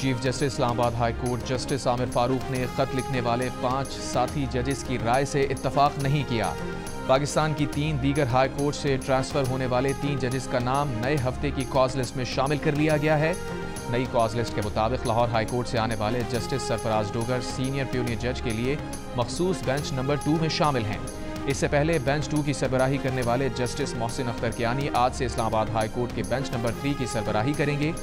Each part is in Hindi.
Chief justice Islamabad high court justice Aamir Farooq ने खत लिखने वाले 5 साथी जजेस की राय से इत्तफाक नहीं किया। पाकिस्तान की 3 दीगर हाई कोर्ट से ट्रांसफर होने वाले 3 जजेस का नाम नए हफ्ते की कॉज लिस्ट में शामिल कर लिया गया है। नई कॉज लिस्ट के मुताबिक लाहौर हाई कोर्ट से आने वाले जस्टिस सरफराज डोगर सीनियर प्यूनियर जज के लिए मखसूस बेंच नंबर 2 में शामिल हैं। इससे पहले बेंच 2 की सरबराही करने वाले जस्टिस मोहसिन अख्तर कियानी आज से इस्लामाबाद हाई कोर्ट के बेंच नंबर 3 की सरबराही करेंगे।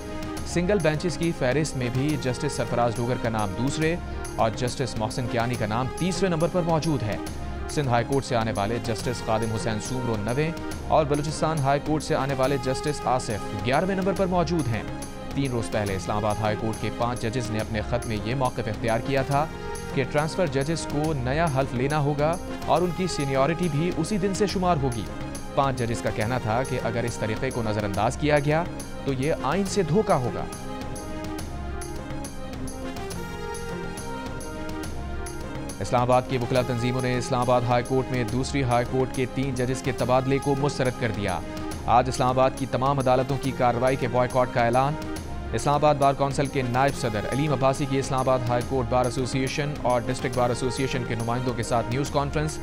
सिंगल बेंचेस की फहरिस्त में भी जस्टिस सरफराज डोगर का नाम दूसरे और जस्टिस मोहसिन कियानी का नाम तीसरे नंबर पर मौजूद है। सिंध हाई कोर्ट से आने वाले जस्टिस खादिम हुसैन सूमरो 9वें और बलूचिस्तान हाई कोर्ट से आने वाले जस्टिस आसिफ 11वें नंबर पर मौजूद हैं। 3 रोज पहले इस्लामाबाद हाई कोर्ट के 5 जजेस ने अपने खत में ये मौक़िफ़ इख्तियार किया था कि ट्रांसफ़र जजेस को नया हल्फ लेना होगा और उनकी सीनियरिटी भी उसी दिन से शुमार होगी। 5 जजेस का कहना था कि अगर इस तरीक़े को नज़रअंदाज किया गया तो ये आइन से धोखा होगा। इस्लामाबाद की वकला तंजीमों ने इस्लामाबाद हाई कोर्ट में दूसरी हाई कोर्ट के 3 जजेस के तबादले को मुस्तरद कर दिया। आज इस्लामाबाद की तमाम अदालतों की कार्रवाई के बॉयकॉट का ऐलान। इस्लामाबाद बार कौंसिल के नायब सदर अलीम अब्बासी की Islamabad high court bar association और डिस्ट्रिक्ट बार एसोसिएशन के नुमाइंदों के साथ news conference.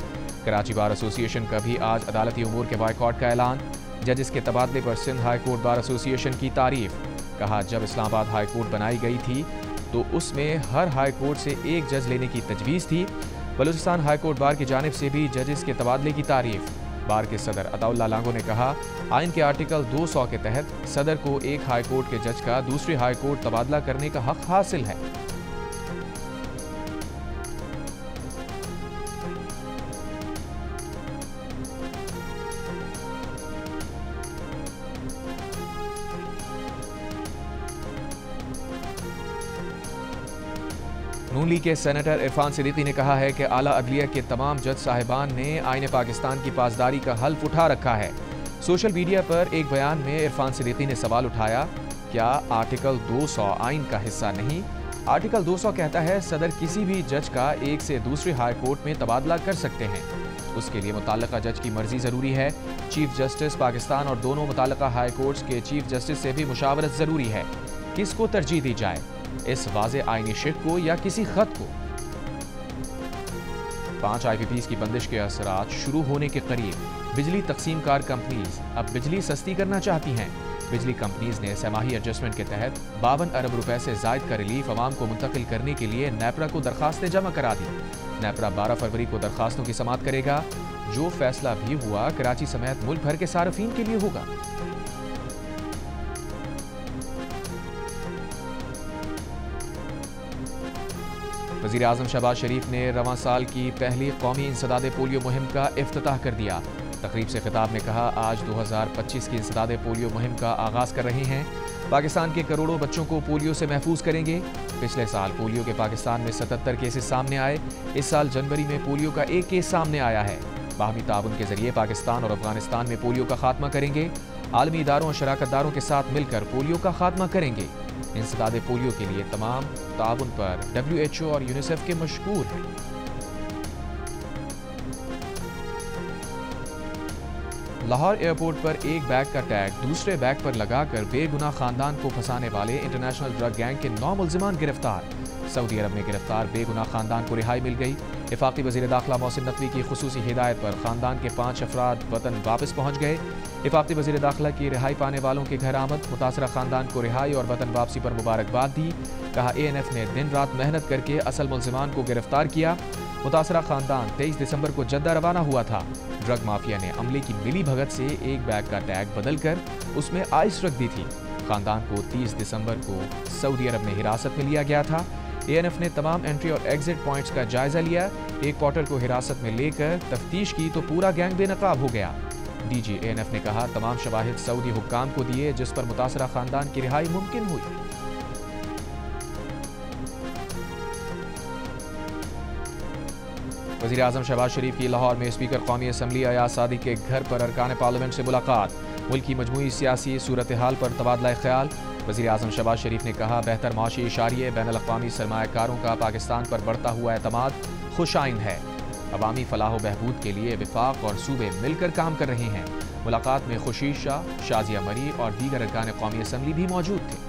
Karachi bar association का भी आज अदालती उमूर के बॉयकॉट का ऐलान। जजेस के तबादले पर Sindh high court bar association की तारीफ। कहा, जब इस्लामाबाद हाई कोर्ट बनाई गई थी तो उसमें हर हाई कोर्ट से एक जज लेने की तजवीज़ थी। बलूचिस्तान हाई कोर्ट बार की जानिब से भी जजेस के तबादले की तारीफ। बार के सदर अताउल्लाह लांगो ने कहा, आइन के आर्टिकल 200 के तहत सदर को एक हाई कोर्ट के जज का दूसरी हाई कोर्ट तबादला करने का हक हासिल है। नून लीग के सेनेटर इरफान सिद्दीकी ने कहा है कि आला अदलिया के तमाम जज साहिबान ने आईन पाकिस्तान की पासदारी का हल्फ उठा रखा है। सोशल मीडिया पर एक बयान में इरफान सिद्दीकी ने सवाल उठाया, क्या आर्टिकल 200 आइन का हिस्सा नहीं? आर्टिकल 200 कहता है सदर किसी भी जज का एक से दूसरी हाई कोर्ट में तबादला कर सकते हैं। उसके लिए मुताल्लिका जज की मर्जी जरूरी है। चीफ जस्टिस पाकिस्तान और दोनों मुताल्लिका हाई कोर्ट्स के चीफ जस्टिस से भी मुशावरत जरूरी है। किसको तरजीह दी जाए, इस वाज़े आईनी शिक को या किसी खत को? 5 IPPs की बंदिश के असरात शुरू होने के करीब। बिजली तकसीमकार कंपनीज अब बिजली सस्ती करना चाहती हैं। बिजली कंपनीज ने सहमाही एडजस्टमेंट के तहत 52 अरब रुपए से जायद का रिलीफ अवाम को मुंतकिल करने के लिए नेपरा को दरखास्तें जमा करा दी। नेपरा 12 फरवरी को दरखास्तों की समाअत करेगा। जो फैसला भी हुआ कराची समेत मुल्क भर के सार्फिन के लिए होगा। वज़ीर आज़म शहबाज शरीफ ने रवां साल की पहली कौमी इंसदाद पोलियो मुहिम का इफ्तिताह कर दिया। तकरीब से खिताब में कहा, आज 2025 की इंसदाद पोलियो मुहिम का आगाज़ कर रहे हैं। पाकिस्तान के करोड़ों बच्चों को पोलियो से महफूज करेंगे। पिछले साल पोलियो के पाकिस्तान में 77 केसेस सामने आए। इस साल जनवरी में पोलियो का 1 केस सामने आया है। बाहमी ताउन के जरिए पाकिस्तान और अफगानिस्तान में पोलियो का खात्मा करेंगे। आलमी इदारों और शराकतदारों के साथ मिलकर पोलियो का खात्मा करेंगे। इंसदाद पोलियो के लिए तमाम ताउन पर WHO और यूनिसेफ के मशकूर हैं। लाहौर एयरपोर्ट पर एक बैग का टैग दूसरे बैग पर लगाकर बेगुनाह खानदान को फंसाने वाले इंटरनेशनल ड्रग गैंग के 9 मुल्जिमान गिरफ्तार। सऊदी अरब में गिरफ्तार बेगुनाह खानदान को रिहाई मिल गई। इफाकी वज़ीर दाखिला मोहसिन नकवी की खुसूसी हिदायत पर खानदान के 5 अफराद वतन वापस पहुँच गए। इफाकी वज़ीर दाखिला की रिहाई पाने वालों के घर आमद। मुतासरा खानदान को रिहाई और वतन वापसी पर मुबारकबाद दी। कहा, ANF ने दिन रात मेहनत करके असल मुल्जिमान को गिरफ्तार किया। मुतासरा खानदान 23 दिसंबर को जद्दा रवाना हुआ था। ड्रग माफिया ने अमले की मिली भगत से एक बैग का टैग बदलकर उसमें आइस रख दी थी। खानदान को 30 दिसंबर को सऊदी अरब में हिरासत में लिया गया था। ANF ने तमाम एंट्री और एग्जिट पॉइंट्स का जायजा लिया। एक पोर्टर को हिरासत में लेकर तफ्तीश की तो पूरा गैंग बेनकाब हो गया। DG ANF ने कहा, तमाम शवाहिद सऊदी हुक्काम को दिए जिस पर मुतासरा खानदान की रिहाई मुमकिन हुई। वज़ीर आज़म शहबाज शरीफ की लाहौर में स्पीकर कौमी असम्बली अयाज सादी के घर पर अरकान पार्लियामेंट से मुलाकात। मुल्क की मजमूई सियासी सूरत हाल पर तबादला ख्याल। वज़ीर आज़म शहबाज शरीफ ने कहा, बेहतर माशी इशारिये बैनुल-अक़वामी सरमायाकारों का पाकिस्तान पर बढ़ता हुआ एतमाद खुश आइन है। अवामी फलाह बहबूद के लिए विफाक और सूबे मिलकर काम कर रहे हैं। मुलाकात में खुशीद शाह, शाजिया मरी और दीगर अरकान कौमी असम्बली भी मौजूद थे।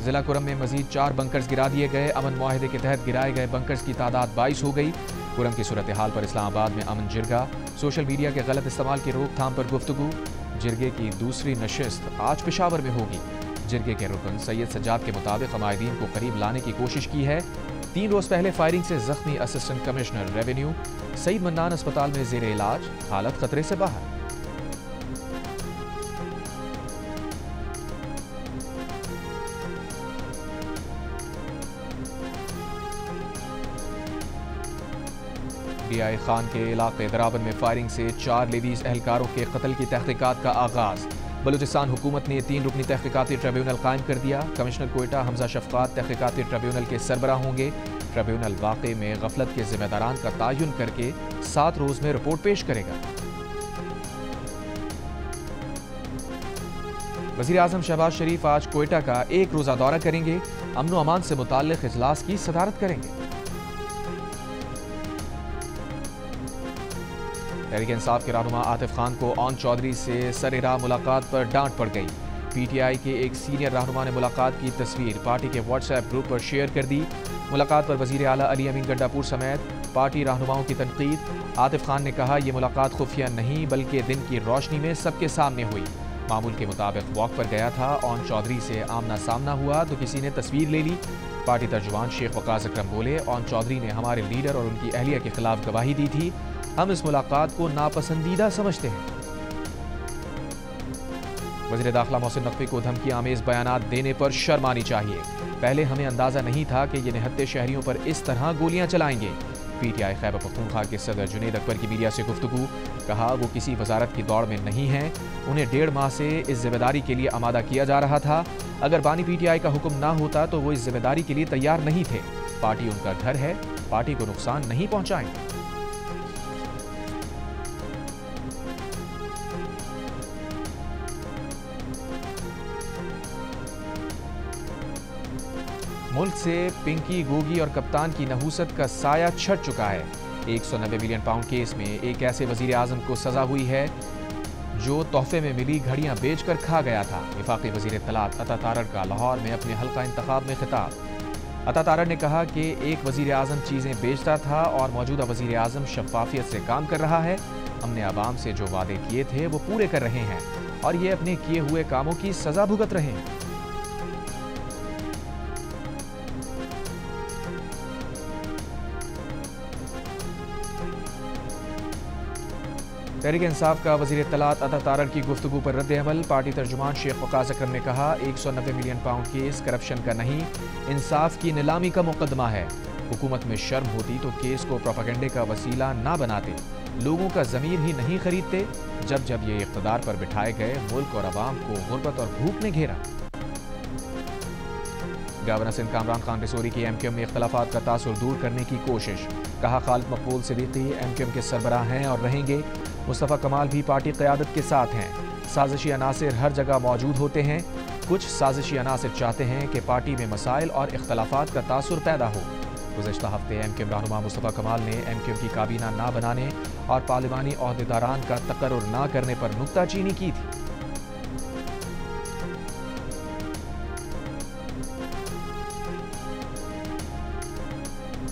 जिला कुरम में मजीद 4 बंकर्स गिरा दिए गए। अमन मुआहिदे के तहत गिराए गए बंकर्स की तादाद 22 हो गई। कुरम की सूरत हाल पर इस्लामाबाद में अमन जिरगा, सोशल मीडिया के गलत इस्तेमाल की रोकथाम पर गुफ्तगू। जिरगे की दूसरी नशिस्त आज पेशावर में होगी। जिरगे के रुकन सैयद सज्जाद के मुताबिक हमायदीन को करीब लाने की कोशिश की है। 3 रोज पहले फायरिंग से जख्मी assistant commissioner revenue Saeed Mannan अस्पताल में जेर इलाज, हालत खतरे से बाहर। डीआई खान के इलाके दराबन में फायरिंग से 4 लेडीज एहलकारों के कत्ल की तहकीकात का आगाज। बलूचिस्तान हुकूमत ने 3 रुकनी तहकीकाती ट्रिब्यूनल कायम कर दिया। कमिश्नर कोयटा हमजा शफकात तहकीकाती ट्रिब्यूनल के सरबराह होंगे। ट्रिब्यूनल वाक़े में गफलत के जिम्मेदारान का तयन करके 7 रोज में रिपोर्ट पेश करेगा। वज़ीर आज़म शहबाज शरीफ आज कोयटा का 1 रोजा दौरा करेंगे। अमन व अमान से मुताल्लिक़ इजलास की सदारत करेंगे। तहरीक इंसाफ के रहनुमा आतिफ खान को ऑन चौधरी से सरेराह मुलाकात पर डांट पड़ गई। पीटीआई के एक सीनियर रहनुमा ने मुलाकात की तस्वीर पार्टी के व्हाट्सएप ग्रुप पर शेयर कर दी। मुलाकात पर वजीर आला अली अमीन गड्डापुर समेत पार्टी रहनुमाओं की तनकीद। आतिफ खान ने कहा, यह मुलाकात खुफिया नहीं बल्कि दिन की रोशनी में सबके सामने हुई। मामूल के मुताबिक वॉक पर गया था, ऑन चौधरी से आमना सामना हुआ तो किसी ने तस्वीर ले ली। पार्टी तर्जुमान शेख वकास अकरम बोले, ऑन चौधरी ने हमारे लीडर और उनकी अहलिया के खिलाफ गवाही दी थी। हम इस मुलाकात को नापसंदीदा समझते हैं। वज़ीर दाखिला मोहसिन नकवी को धमकी आमेज बयानात देने पर शर्म आनी चाहिए। पहले हमें अंदाजा नहीं था कि ये निहत्ते शहरियों पर इस तरह गोलियां चलाएंगे। पीटीआई खैबर पख्तूनख्वा के सदर जुनेद अकबर की मीडिया से गुफ्तगू, कहा वो किसी वजारत की दौड़ में नहीं हैं। उन्हें 1.5 माह से इस जिम्मेदारी के लिए आमादा किया जा रहा था। अगर बानी पीटीआई का हुक्म ना होता तो वो इस जिम्मेदारी के लिए तैयार नहीं थे। पार्टी उनका घर है, पार्टी को नुकसान नहीं पहुंचाएंगे। मुल्क से पिंकी गोगी और कप्तान की नहूसत का साया छट चुका है। 190 मिलियन पाउंड केस में एक ऐसे वजीर आजम को सजा हुई है जो तोहफे में मिली घड़ियां बेचकर खा गया था। वफाकी वजीर इत्तलात अता तारड़ का लाहौर में अपने हल्का इंतखाब में खिताब। अता तारड़ ने कहा कि एक वजीर आजम चीज़ें बेचता था और मौजूदा वजीर आजम शफाफियत से काम कर रहा है। हमने आवाम से जो वादे किए थे वो पूरे कर रहे हैं और ये अपने किए हुए कामों की सजा भुगत रहे हैं। तहरीक इंसाफ का वज़ीर इत्तलात अता तारड़ की गुफ्तगू पर रद्द अमल। पार्टी तर्जुमान शेख वकास अकरम ने कहा, 190 मिलियन पाउंड केस करप्शन का नहीं, इंसाफ की नीलामी का मुकदमा है। हुकूमत में शर्म होती तो केस को प्रोपेगेंडे का वसीला ना बनाते। लोगों का ज़मीर ही नहीं खरीदते। जब जब ये इक़्तिदार पर बिठाए गए, मुल्क और अवाम को गुर्बत और भूख ने घेरा। गवर्नर सिंध कामरान खान रिसोरी की एमक्यूएम में इख्तलाफात का तासुर दूर करने की कोशिश। कहा, खालिद मकबूल सिद्दीकी एमक्यूएम के सरबराह हैं और रहेंगे। मुस्तफ़ा कमाल भी पार्टी क़यादत के साथ हैं। साजिशी अनासिर हर जगह मौजूद होते हैं। कुछ साजिशी अनासिर चाहते हैं कि पार्टी में मसाइल और इख्तलाफात का तासुर पैदा हो। गुज़श्ता हफ्ते एमक्यूएम रहनुमा मुस्तफ़ा कमाल ने एमक्यूएम की काबीना ना बनाने और पार्लिमानी ओहदेदारान का तकर्रुर ना करने पर नुक्ताचीनी की थी।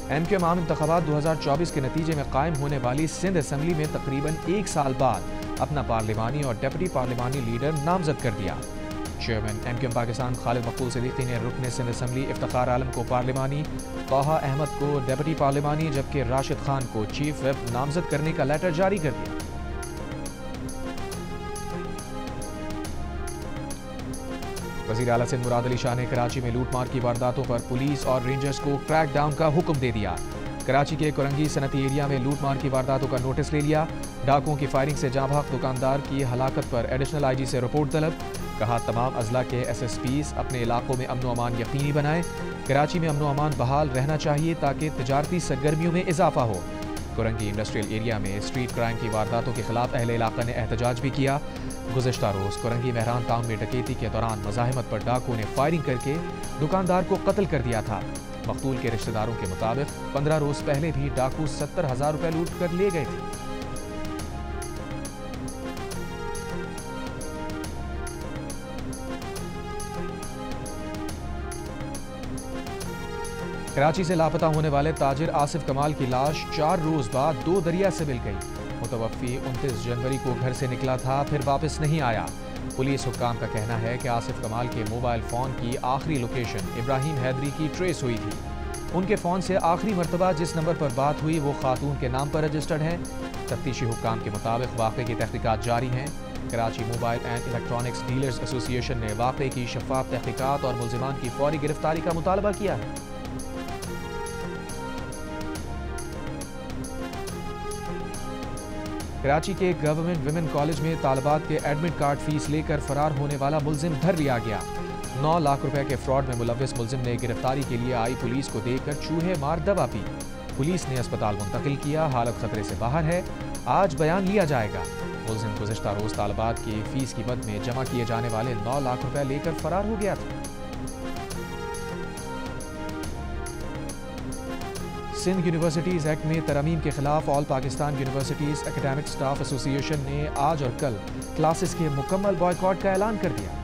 एमक्यूएम आम इंतखाबात 2024 के नतीजे में कायम होने वाली सिंध असम्बली में तकरीबन 1 साल बाद अपना पार्लिमानी और डेप्यूटी पार्लिमानी लीडर नामजद कर दिया। चेयरमैन एमक्यूएम पाकिस्तान खालिद मकबूल सिद्दीकी ने रुकने सिंध असम्बली इफ्तिखार आलम को पार्लिमानी, तोहा अहमद को डेप्यूटी पार्लिमानी जबकि राशिद खान को चीफ व्हिप नामजद करने का लेटर जारी कर दिया। वज़ीर आला सिंध मुराद अली शाह ने कराची में लूटमार की वारदातों पर पुलिस और रेंजर्स को क्रैक डाउन का हुक्म दे दिया। कराची के कुरंगी सनती एरिया में लूटमार की वारदातों का नोटिस ले लिया। डाकुओं की फायरिंग से जाँ भाग दुकानदार की हलाकत पर एडिशनल आईजी से रिपोर्ट तलब। कहा, तमाम अजला के SSPs अपने इलाकों में अमन अमान यकीनी बनाएं। कराची में अमन अमान बहाल रहना चाहिए ताकि तजारती सरगर्मियों में इजाफा हो। कुरंगी इंडस्ट्रियल एरिया में स्ट्रीट क्राइम की वारदातों के खिलाफ अहले इलाका ने एहतजाज भी किया। गुज़श्ता रोज़ कुरंगी मेहरान टाउन में डकैती के दौरान मज़ाहिमत पर डाकुओं ने फायरिंग करके दुकानदार को कत्ल कर दिया था। मकतूल के रिश्तेदारों के मुताबिक 15 रोज़ पहले भी डाकू 70,000 रुपये लूट कर ले गए थे। कराची से लापता होने वाले ताजिर आसिफ कमाल की लाश 4 रोज बाद 2 दरिया से मिल गई। मुतवफ़्फ़ी 29 जनवरी को घर से निकला था, फिर वापस नहीं आया। पुलिस हुक्काम का कहना है कि आसिफ कमाल के मोबाइल फ़ोन की आखिरी लोकेशन इब्राहिम हैदरी की ट्रेस हुई थी। उनके फ़ोन से आखिरी मरतबा जिस नंबर पर बात हुई वो खातून के नाम पर रजिस्टर्ड है। तफ्तीशी हुक्काम के मुताबिक वाक़े की तहक़ीक़ात जारी हैं। Karachi mobile and electronics dealers association ने वाक़े की शफ़ाफ़ तहक़ीक़ात और मुल्ज़िमान की फ़ौरी गिरफ्तारी का मुतालबा किया है। कराची के गवर्नमेंट विमेन कॉलेज में तालिबात के एडमिट कार्ड फीस लेकर फरार होने वाला मुल्जिम धर लिया गया। 9 लाख रुपए के फ्रॉड में मुलव्विस मुल्जिम ने गिरफ्तारी के लिए आई पुलिस को देखकर चूहे मार दवा पी। पुलिस ने अस्पताल मुंतकिल किया, हालत खतरे से बाहर है। आज बयान लिया जाएगा। मुल्जिम गुज़िश्ता रोज तालिबात की फीस की मद में जमा किए जाने वाले 9 लाख रुपए लेकर फरार हो गया था। सिंध यूनिवर्सिटीज़ एक्ट में तरमीम के खिलाफ all Pakistan universities academic staff association ने आज और कल क्लासेस के मुकम्मल बॉयकॉट का ऐलान कर दिया।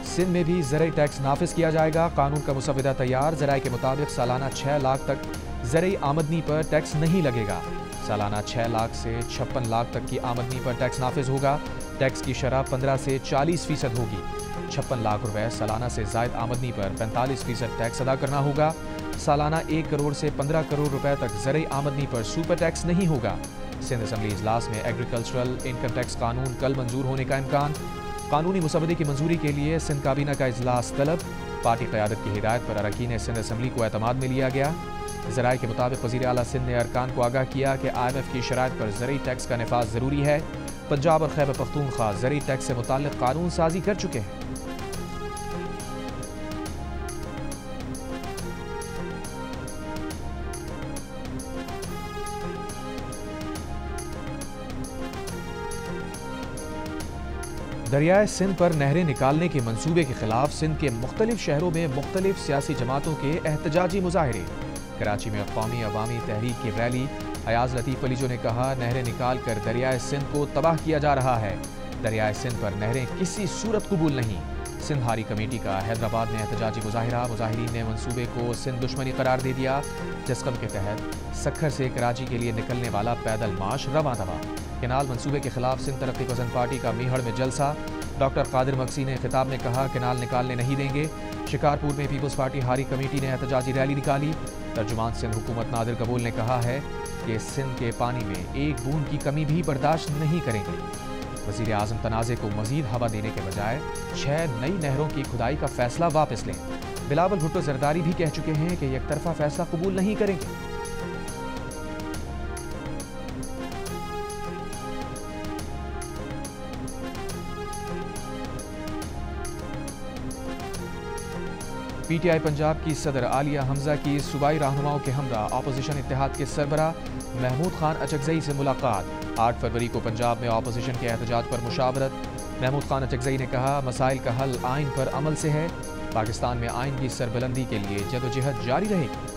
सिंध में भी ज़रई टैक्स नाफिज किया जाएगा। कानून का मुसव्वदा तैयार। ज़राए के मुताबिक सालाना 6 लाख तक ज़रई आमदनी पर टैक्स नहीं लगेगा। सालाना 6 लाख से 56 लाख तक की आमदनी पर टैक्स नाफिज होगा। टैक्स की शरह 15 से 40% होगी। 56 लाख रुपए सालाना से ज़ायद आमदनी पर 45% टैक्स अदा करना होगा। सालाना 1 करोड़ से 15 करोड़ रुपए तक ज़रई आमदनी पर सुपर टैक्स नहीं होगा। सिंध असम्बली इजलास में एग्रीकल्चरल इनकम टैक्स कानून कल मंजूर होने का इम्कान। कानूनी मुसवदे की मंजूरी के लिए सिंध काबीना का इजलास तलब। पार्टी क़यादत की हिदायत पर अरकान सिंध असम्बली को एतमाद में लिया गया। ज़राए के मुताबिक वज़ीर आला सिंध ने अरकान को आगाह किया कि IMF की शराइत पर ज़रई टैक्स का नफाज ज़रूरी है। पंजाब और खैबर पख्तूनख्वा ज़रई टैक्स से मुताल्लिक़ कानून साजी कर चुके हैं। दरियाए सिंध पर नहरें निकालने के मंसूबे के खिलाफ सिंध के मुख्तलिफ शहरों में मुख्तलिफ सियासी जमातों के एहतजाजी मुजाहरे। कराची में कौमी अवामी तहरीक की रैली। अयाज लतीफ़ अलीजो ने कहा, नहरें निकाल कर दरियाए सिंध को तबाह किया जा रहा है। दरियाए सिंध पर नहरें किसी सूरत कबूल नहीं। सिंध हारी कमेटी का हैदराबाद में एहतजाजी मुजाहिरा। मुजाहिरीन ने मंसूबे को सिंध दुश्मनी करार दे दिया। जस्कम के तहत सक्खर से कराची के लिए निकलने वाला पैदल मार्च रवां दवा। केनाल मंसूबे के खिलाफ सिंध तरक्की पसंद पार्टी का मीहड़ में जलसा। डॉक्टर कादिर मक्सी ने खिताब में कहा, केनाल निकालने नहीं देंगे। शिकारपुर में पीपल्स पार्टी हारी कमेटी ने एहतजाजी रैली निकाली। तर्जुमान सिंध हुकूमत नादिर कबूल ने कहा है कि सिंध के पानी में एक बूंद की कमी भी बर्दाश्त नहीं करेंगे। वज़ीर आज़म तनाज़े को मजीद हवा देने के बजाय 6 नई नहरों की खुदाई का फैसला वापस लें। बिलावल भुट्टो जरदारी भी कह चुके हैं कि एकतरफा फैसला कबूल नहीं करेंगे। PTI पंजाब की सदर आलिया हमजा की सूबाई रहनुमाओं के हमरा अपोजिशन इत्तेहाद के सरबरा महमूद खान अचकजई से मुलाकात। 8 फरवरी को पंजाब में अपोजिशन के एहतजाज पर मुशावरत। महमूद खान अचकजई ने कहा, मसाइल का हल आइन पर अमल से है। पाकिस्तान में आइन की सरबलंदी के लिए जदोजहद जारी रहेगी।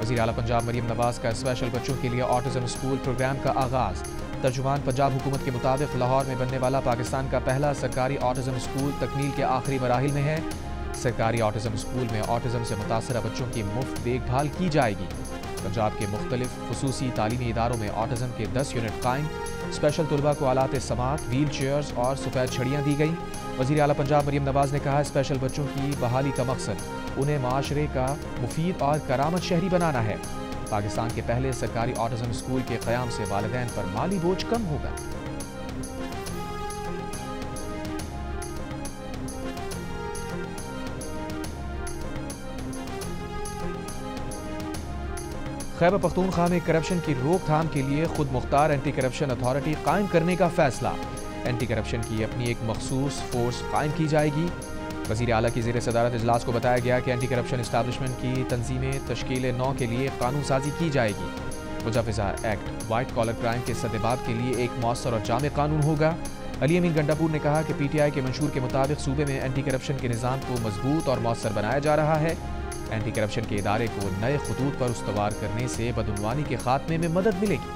वज़ीर आला पंजाब मरीम नवाज का स्पेशल बच्चों के लिए ऑटिज्म स्कूल प्रोग्राम का आगाज़। तर्जुमान पंजाब हुकूमत के मुताबिक लाहौर में बनने वाला पाकिस्तान का पहला सरकारी ऑटिज्म स्कूल तकमील के आखिरी मराहिल में है। सरकारी ऑटिज्म स्कूल में ऑटिज्म से मुतासरा बच्चों की मुफ्त देखभाल की जाएगी। पंजाब के मुख्तलिफ खुसूसी तालीमी इदारों में ऑटिज्म के 10 यूनिट कायम। स्पेशल तलबा को आलात समात, व्हील चेयर्स और सफ़ेद छड़ियाँ दी गई। वज़ीर आला पंजाब मरीम नवाज ने कहा, स्पेशल बच्चों की बहाली का मकसद उन्हें माशरे का मुफीद और करामत शहरी बनाना है। पाकिस्तान के पहले सरकारी ऑटिज्म स्कूल के क़याम से वालिदैन पर माली बोझ कम होगा। खैबर पख्तूनख्वा में करप्शन की रोकथाम के लिए खुद मुख्तार एंटी करप्शन अथॉरिटी कायम करने का फैसला। एंटी करप्शन की अपनी एक मखसूस फोर्स कायम की जाएगी। वज़ीर आला की ज़ेर सदारत इजलास को बताया गया कि एंटी करप्शन इस्टेब्लिशमेंट की तंजीमें तश्कील 9 के लिए कानून साजी की जाएगी। मुजव्वज़ा एक्ट वाइट कॉलर क्राइम के सद्देबाब के लिए एक मौसर और जामे कानून होगा। अली अमीन गंडापुर ने कहा कि PTI के मंशूर के मुताबिक सूबे में एंटी करप्शन के निज़ाम को मजबूत और मौसर बनाया जा रहा है। एंटी करप्शन के इदारे को नए खतूत पर उस्तवार करने से बदउनवानी के खात्मे में मदद मिलेगी।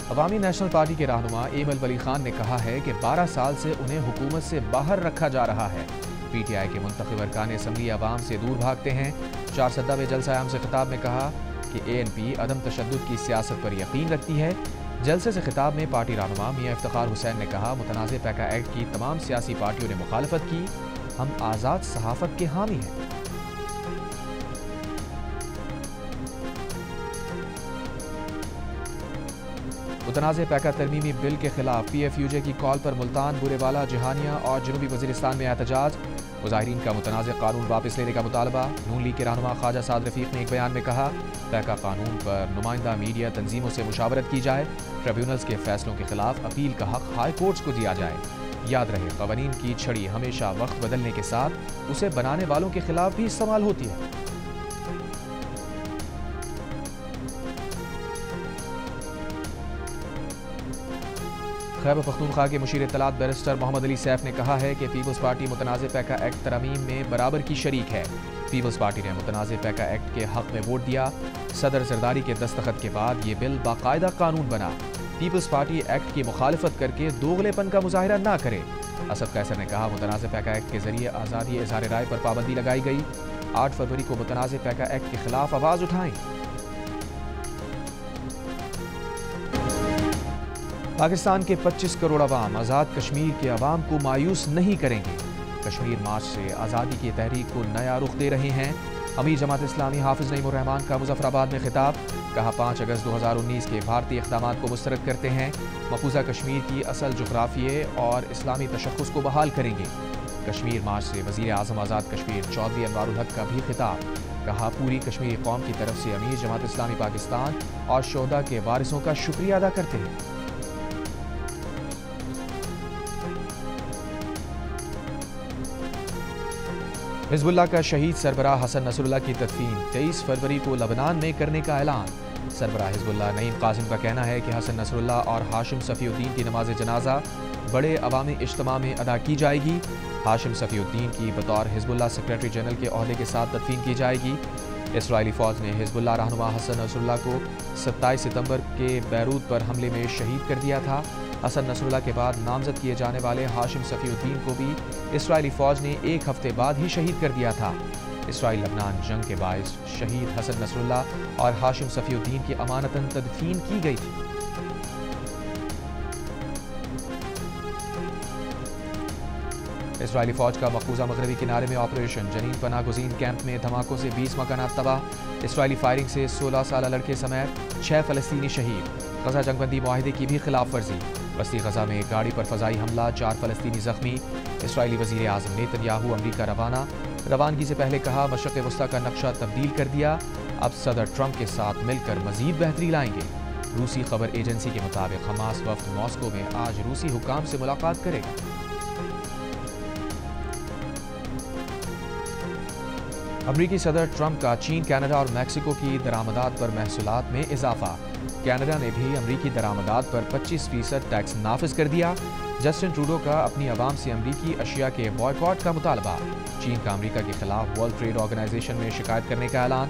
अवामी नेशनल पार्टी के रहनुमा एमल वली खान ने कहा है कि 12 साल से उन्हें हुकूमत से बाहर रखा जा रहा है। पीटीआई के मुंतखब अरकान असम्बली अवाम से दूर भागते हैं। चारसद्दा में जलसा आम से खिताब में कहा कि ANP अदम तशद्दुद की सियासत पर यकीन रखती है। जलसे से खिताब में पार्टी रहनुमा मियां इफ्तिखार हुसैन ने कहा, मुतनाज़ पैका एक्ट की तमाम सियासी पार्टियों ने मुखालफत की। हम आज़ाद सहाफ़त के हामी हैं। मुतनाज़ पैका तरमीमी बिल के खिलाफ PFUJ की कॉल पर मुल्तान, बुरेवाला, जहानिया और जनूबी वज़ीरिस्तान में एहतजाज। मुज़ाहिरीन का मुतनाज़ कानून वापस लेने का मुतालबा। नून लीग के रहनुमा ख्वाजा साद रफ़ीक ने एक बयान में कहा, पैका कानून पर नुमाइंदा मीडिया तंजीमों से मुशावरत की जाए। ट्रिब्यूनल्स के फैसलों के खिलाफ अपील का हक हाई कोर्ट्स को दिया जाए। याद रहे, कवानीन की छड़ी हमेशा वक्त बदलने के साथ उसे बनाने वालों के खिलाफ भी इस्तेमाल होती है। खैबर पख्तूनख्वा के मुशीर इत्तलात बैरिस्टर मोहम्मद अली सैफ ने कहा है कि पीपल्स पार्टी मुतनाज़ पैका एक्ट तरमीम में बराबर की शरीक है। पीपल्स पार्टी ने मुतनाज़ पैका एक्ट के हक में वोट दिया। सदर जरदारी के दस्तखत के बाद ये बिल बाकायदा कानून बना। पीपल्स पार्टी एक्ट की मुखालफत करके दोगलेपन का मुजाहिरा ना करे। असद कैसर ने कहा, मुतनाज़ पैका एक्ट के जरिए आज़ादी इज़हार राय पर पाबंदी लगाई गई। 8 फरवरी को मुतनाज़ पैका एक्ट के खिलाफ आवाज़ उठाएं। पाकिस्तान के 25 करोड़ अवाम आज़ाद कश्मीर के अवाम को मायूस नहीं करेंगे। कश्मीर मार्च से आज़ादी की तहरीक को नया रुख दे रहे हैं। अमीर जमात इस्लामी हाफिज नईमुर रहमान का मुजफ्फराबाद में खिताब। कहा, 5 अगस्त 2019 के भारतीय इक़दामात को मुस्तरद करते हैं। मकबूजा कश्मीर की असल जुग़राफ़िये और इस्लामी तशख़्ख़ुस को बहाल करेंगे। कश्मीर मार्च से वज़ीर आज़म आज़ाद कश्मीर चौधरी अनवारुल हक का भी खिताब। कहा, पूरी कश्मीरी कौम की तरफ से अमीर जमात इस्लामी पाकिस्तान और शोहदा के वारिसों का शुक्रिया अदा करते हैं। हिज़्बुल्लाह का शहीद सरबराह हसन नसरुल्लाह की तदफीन 23 फरवरी को लबनान में करने का ऐलान। सरबराह हिज़्बुल्लाह नईम कासिम का कहना है कि हसन नसरुल्लाह और हाशिम सफ़ीउद्दीन की नमाज जनाजा बड़े अवामी इज्तिमा में अदा की जाएगी। हाशिम सफ़ीउद्दीन की बतौर हिज़्बुल्लाह सेक्रेटरी जनरल के ओहदे के साथ तदफीन की जाएगी। इसराइली फ़ौज ने हिज़्बुल्लाह रहनुमा हसन नसरुल्लाह को 27 सितंबर के बैरूत पर हमले में शहीद कर दिया था। हसन नसरुल्लाह के बाद नामजद किए जाने वाले हाशिम सफ़ीउद्दीन को भी इसराइली फ़ौज ने 1 हफ्ते बाद ही शहीद कर दिया था। इसराइल लबनान जंग के बायस शहीद हसन नसरुल्लाह और हाशिम सफ़ीउद्दीन की अमानतन तदफीन की गई थी। इसराइली फ़ौज का मकबूजा मगरबी किनारे में ऑपरेशन जनीन पनाह गुज़ीन कैंप में धमाकों से 20 मकानात तबाह। इसराइली फायरिंग से 16 साल लड़के समेत 6 फ़लस्तीनी शहीद। गजा जंगबंदी मुआहिदे की भी खिलाफ वर्जी। वस्ती गजा में गाड़ी पर फ़ज़ाई हमला, 4 फ़लस्तीनी ज़ख्मी। इसराइली वज़ीर आज़म नेतन्याहू अमरीका रवाना। रवानगी से पहले कहा, मशरिक़ वस्ता का नक्शा तब्दील कर दिया, अब सदर ट्रंप के साथ मिलकर मज़ीद बेहतरी लाएंगे। रूसी खबर एजेंसी के मुताबिक हमास वफ़द मॉस्को में आज रूसी हुक्काम से मुलाकात करेगा। अमरीकी सदर ट्रंप का चीन, कनाडा और मैक्सिको की दरामदात पर महसूलात में इजाफा। कनाडा ने भी अमरीकी दरामदात पर 25% टैक्स नाफिज कर दिया। जस्टिन ट्रूडो का अपनी आवाम से अमरीकी अशिया के बॉयकॉट का मुतालबा। चीन का अमरीका के खिलाफ वर्ल्ड ट्रेड ऑर्गेनाइजेशन में शिकायत करने का ऐलान।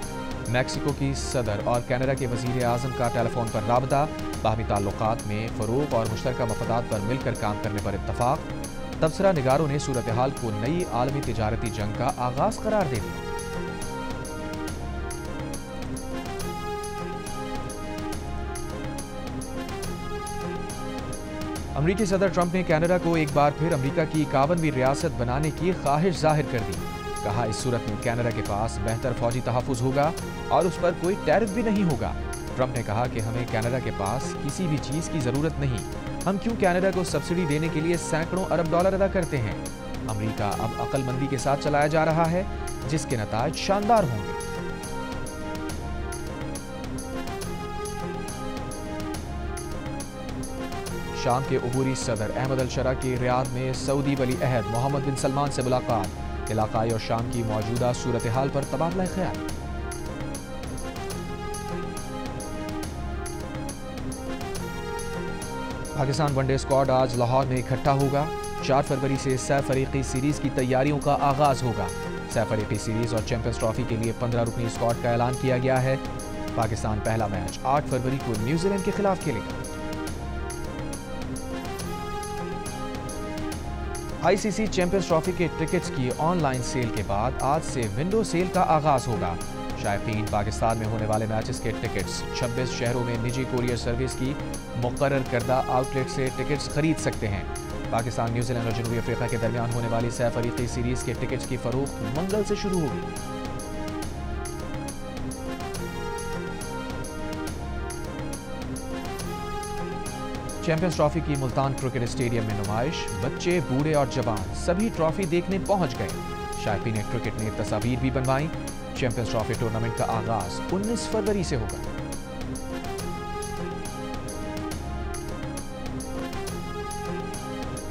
मैक्सिको की सदर और कनाडा के वज़ीर आज़म का टेलीफोन पर राबता। बाहमी ताल्लुकात में फ़रोग़ और मुश्तरका मफादात पर मिलकर काम करने पर इत्तफ़ाक़। तबसरा निगारों ने सूरत हाल को नई आलमी तिजारती जंग का आगाज़ करार दे दिया। अमरीकी सदर ट्रंप ने कनाडा को एक बार फिर अमरीका की 51वीं रियासत बनाने की ख्वाहिश जाहिर कर दी। कहा, इस सूरत में कनाडा के पास बेहतर फौजी तहफ़्फ़ुज़ होगा और उस पर कोई टैरिफ भी नहीं होगा। ट्रंप ने कहा कि हमें कनाडा के पास किसी भी चीज़ की ज़रूरत नहीं। हम क्यों कनाडा को सब्सिडी देने के लिए सैकड़ों अरब डॉलर अदा करते हैं। अमरीका अब अक्लमंदी के साथ चलाया जा रहा है, जिसके नताइज शानदार होंगे। शाम के अबूरी सदर अहमद अल-शरा की रियाद में सऊदी वली अहद मोहम्मद बिन सलमान से मुलाकात। इलाकाई और शाम की मौजूदा सूरत हाल पर तबादला ख्याल। पाकिस्तान वनडे स्क्वाड आज लाहौर में इकट्ठा होगा। 4 फरवरी से सैफरीकी सीरीज की तैयारियों का आगाज होगा। सैफरीकी सीरीज और चैंपियंस ट्रॉफी के लिए 15 रुकनी स्क्वाड का ऐलान किया गया है। पाकिस्तान पहला मैच 8 फरवरी को न्यूजीलैंड के खिलाफ खेलेगा। आईसीसी चैंपियंस ट्रॉफी के टिकट्स की ऑनलाइन सेल के बाद आज से विंडो सेल का आगाज होगा। शायकीन पाकिस्तान में होने वाले मैचेस के टिकट्स 26 शहरों में निजी कोरियर सर्विस की मुकर्रर करदा आउटलेट से टिकट्स खरीद सकते हैं। पाकिस्तान, न्यूजीलैंड और जनूबी अफ्रीका के दरमियान होने वाली सैफ अरीकी सीरीज के टिकट्स की फरोख्त मंगल से शुरू होगी। चैंपियंस ट्रॉफी की मुल्तान क्रिकेट स्टेडियम में नुमाइश, बच्चे, बूढ़े और जवान सभी ट्रॉफी देखने पहुंच गए। शायकीन क्रिकेट ने तस्वीर भी बनवाई। चैंपियंस ट्रॉफी टूर्नामेंट का आगाज 19 फरवरी से होगा।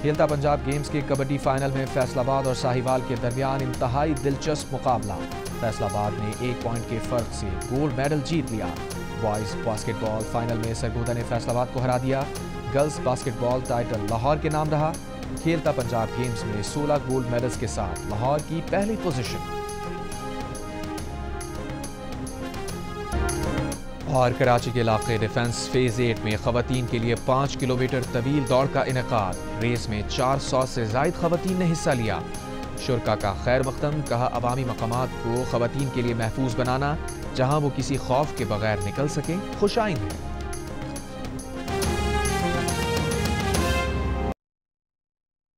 खेलता पंजाब गेम्स के कबड्डी फाइनल में फैसलाबाद और साहिवाल के दरमियान इंतहाई दिलचस्प मुकाबला। फैसलाबाद ने 1 पॉइंट के फर्क से गोल्ड मेडल जीत लिया। बॉयज बास्केटबॉल फाइनल में सरगोदा ने फैसलाबाद को हरा दिया। गर्ल्स बास्केटबॉल टाइटल लाहौर के नाम रहा। खेलता पंजाब गेम्स में 16 गोल्ड मेडल्स के साथ लाहौर की पहली पोजीशन। और कराची के इलाके डिफेंस फेज 8 में खवातीन के लिए 5 किलोमीटर तवील दौड़ का इनेकाद। रेस में 400 से जायद खवातीन ने हिस्सा लिया। शुरका का खैर मकदम, कहा अवामी मकामात को खवातीन के लिए महफूज बनाना जहां वो किसी खौफ के बगैर निकल सकें खुश आइंद है।